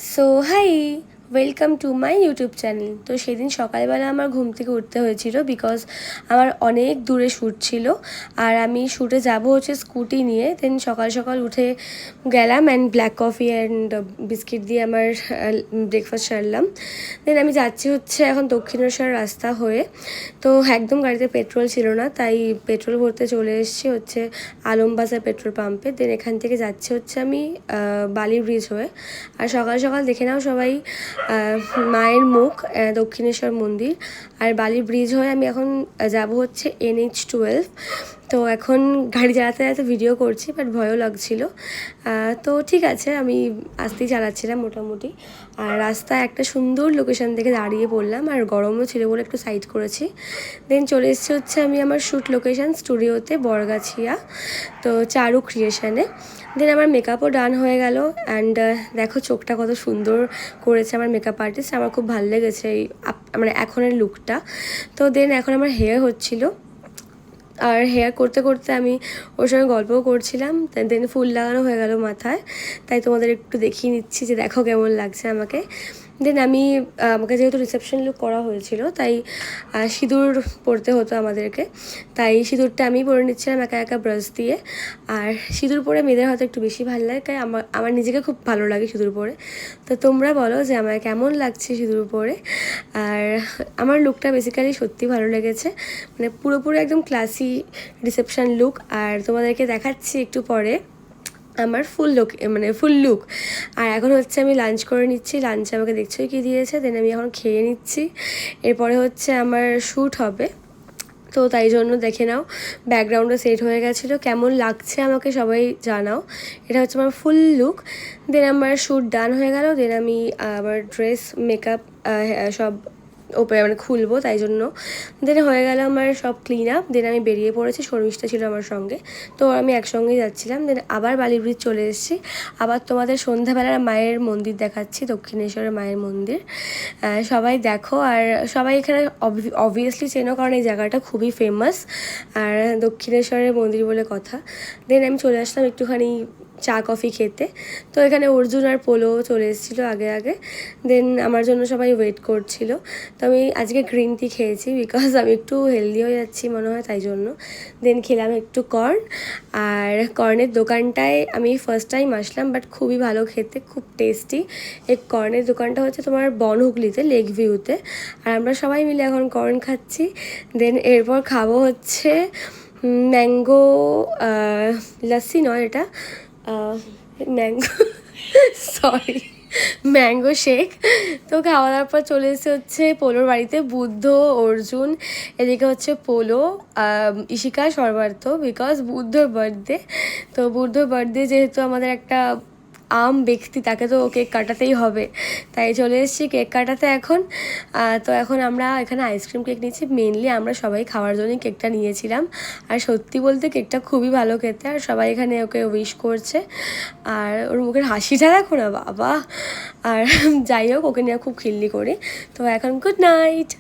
So hi, welcome to my YouTube channel. তো সেদিন সকালবেলা আমার ঘুম থেকে উঠতে হয়েছিল বিকজ আমার অনেক দূরে শ্যুট ছিল আর আমি শ্যুটে যাব হচ্ছে স্কুটি নিয়ে। দেন সকাল সকাল উঠে গেলাম and black coffee and biscuit দিয়ে আমার ব্রেকফাস্ট সারলাম। দেন আমি যাচ্ছি হচ্ছে এখন দক্ষিণেশ্বর রাস্তা হয়ে। তো একদম গাড়িতে পেট্রোল ছিল না, তাই পেট্রোল ভরতে চলে এসেছি হচ্ছে আলমবাজার পেট্রোল পাম্পে। দেন এখান থেকে যাচ্ছি হচ্ছে আমি বালি ব্রিজ হয়ে। আর সকাল সকাল দেখে নাও সবাই মায়ের মুখ, দক্ষিণেশ্বর মন্দির আর বালি ব্রিজ হয়ে আমি এখন যাব হচ্ছে NH12। তো এখন গাড়ি চালাতে চালাতে ভিডিও করছি, বাট ভয়ও লাগছিল। তো ঠিক আছে, আমি আস্তেই চালাচ্ছিলাম মোটামুটি। আর রাস্তায় একটা সুন্দর লোকেশান থেকে দাঁড়িয়ে পড়লাম, আর গরমও ছিল বলে একটু সাইড করেছি। দেন চলে এসেছি হচ্ছে আমি আমার শ্যুট লোকেশান স্টুডিওতে, বরগাছিয়া, তো চারু ক্রিয়েশনে। দেন আমার মেকআপও ডান হয়ে গেল অ্যান্ড দেখো চোখটা কত সুন্দর করেছে আমার মেকআপ আর্টিস্ট। আমার খুব ভালো লেগেছে এই মানে এখনের লুকটা। তো দেন এখন আমার হেয়ার হচ্ছিলো, আর হেয়ার করতে করতে আমি ওর সঙ্গে গল্পও করছিলাম। দেন ফুল লাগানো হয়ে গেল মাথায়, তাই তোমাদের একটু দেখিয়ে নিচ্ছি যে দেখো কেমন লাগছে আমাকে। দেন আমাকে যেহেতু রিসেপশন লুক করা হয়েছিল, তাই সিঁদুর পরতে হতো আমাদেরকে, তাই সিঁদুরটা আমি পরে নিচ্ছিলাম একা একা ব্রাশ দিয়ে। আর সিঁদুর পরে মেয়েদের হয়তো একটু বেশি ভালো লাগে, তাই আমার নিজেকে খুব ভালো লাগে সিঁদুর পরে। তো তোমরা বলো যে আমার কেমন লাগছে সিঁদুর পরে। আর আমার লুকটা বেসিক্যালি সত্যি ভালো লেগেছে, মানে পুরোপুরি একদম ক্লাসি রিসেপশন লুক। আর তোমাদেরকে দেখাচ্ছি একটু পরে আমার ফুল লুক। আর এখন হচ্ছে আমি লাঞ্চ করে নিচ্ছি। লাঞ্চে আমাকে দেখছোই কী দিয়েছে, দেন আমি এখন খেয়ে নিচ্ছি। এরপরে হচ্ছে আমার শ্যুট হবে, তো তাই জন্য দেখে নাও ব্যাকগ্রাউন্ডে সেট হয়ে গেছিলো। কেমন লাগছে আমাকে সবাই জানাও। এটা হচ্ছে আমার ফুল লুক। দেন আমার শ্যুট ডান হয়ে গেল। দেন আমি আমার ড্রেস মেকআপ সব ওপরে মানে খুলবো, তাই জন্য দেন হয়ে গেল আমার সব ক্লিন আপ। দেন আমি বেরিয়ে পড়েছি, শর্মিষ্ঠা ছিল আমার সঙ্গে, তো আমি একসঙ্গেই যাচ্ছিলাম। দেন আবার বালি ব্রিজ চলে এসেছি। আবার তোমাদের সন্ধ্যাবেলার মায়ের মন্দির দেখাচ্ছি, দক্ষিণেশ্বরের মায়ের মন্দির। সবাই দেখো, আর সবাই এখানে অবভিয়াসলি চেনো, কারণ এই জায়গাটা খুবই ফেমাস আর দক্ষিণেশ্বরের মন্দির বলে কথা। দেন আমি চলে আসলাম একটুখানি চা কফি খেতে। তো এখানে অর্জুন আর পোলো চলে এসেছিলো আগে আগে। দেন আমার জন্য সবাই ওয়েট করছিল। তো আমি আজকে গ্রিন টি খেয়েছি বিকজ আমি একটু হেলদি হয়ে যাচ্ছি মনে হয়, তাই জন্য। দেন খেলাম একটু কর্ন। আর কর্নের দোকানটায় আমি ফার্স্ট টাইম আসলাম, বাট খুবই ভালো খেতে, খুব টেস্টি। এই কর্নের দোকানটা হচ্ছে তোমার বনহুগলিতে, লেক ভিউতে। আর আমরা সবাই মিলে এখন কর্ন খাচ্ছি। দেন এরপর খাবো হচ্ছে ম্যাঙ্গো লাস্সি, নয় এটা ম্যাঙ্গো সরি ম্যাঙ্গো শেক। তো খাওয়া দাওয়ার পর চলে এসে হচ্ছে পোলোর বাড়িতে, বুদ্ধ, অর্জুন, এদিকে হচ্ছে পোলো, ইশিকা, সর্বার্থ, বিকজ বুদ্ধর বার্থডে। তো বুদ্ধর বার্থডে যেহেতু আমাদের একটা ব্যক্তি, তাকে তো কেক কাটাতেই হবে, তাই চলে এসেছি কেক কাটাতে এখন। তো এখন আমরা এখানে আইসক্রিম কেক নিচ্ছি। মেনলি আমরা সবাই খাওয়ার জন্যই কেকটা নিয়েছিলাম। আর সত্যি বলতে কেকটা খুবই ভালো খেতে, আর সবাই এখানে ওকে উইশ করছে। আর ওর মুখের হাসিটা দেখো না বাবা। আর যাই হোক, ওকে নিয়ে খুব খিল্লি করি। তো এখন গুড নাইট।